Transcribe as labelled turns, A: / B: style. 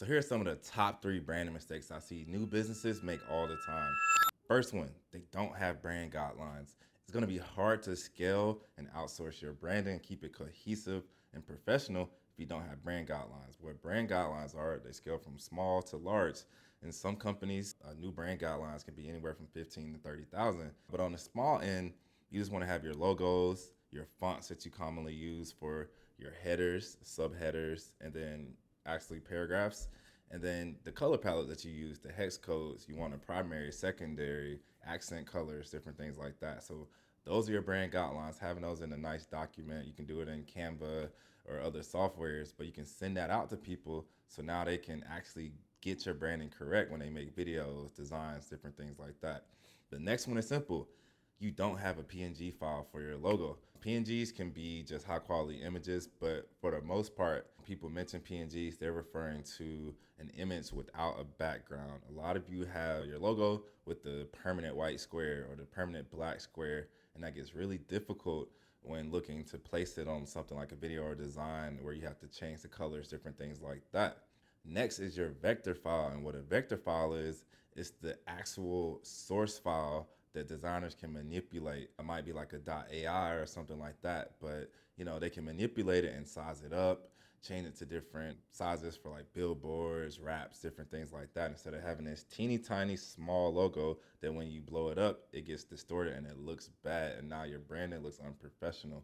A: So here are some of the top 3 branding mistakes I see new businesses make all the time. First one, they don't have brand guidelines. It's going to be hard to scale and outsource your branding and keep it cohesive and professional if you don't have brand guidelines. What brand guidelines are, they scale from small to large. In some companies, new brand guidelines can be anywhere from 15 to 30,000. But on the small end, you just want to have your logos, your fonts that you commonly use for your headers, subheaders, and then actually paragraphs. And then the color palette that you use, the hex codes, you want a primary, secondary, accent colors, different things like that. So those are your brand guidelines. Having those in a nice document, you can do it in Canva or other softwares, but you can send that out to people so now they can actually get your branding correct when they make videos, designs, different things like that. The next one is simple. You don't have a PNG file for your logo. PNGs can be just high quality images, but for the most part, people mention PNGs, they're referring to an image without a background. A lot of you have your logo with the permanent white square or the permanent black square, and that gets really difficult when looking to place it on something like a video or design where you have to change the colors, different things like that. Next is your vector file, and what a vector file is, it's the actual source file that designers can manipulate. It might be like a .ai or something like that, but they can manipulate it and size it up, change it to different sizes for like billboards, wraps, different things like that. Instead of having this teeny tiny small logo that when you blow it up, it gets distorted and it looks bad, and now your branding looks unprofessional.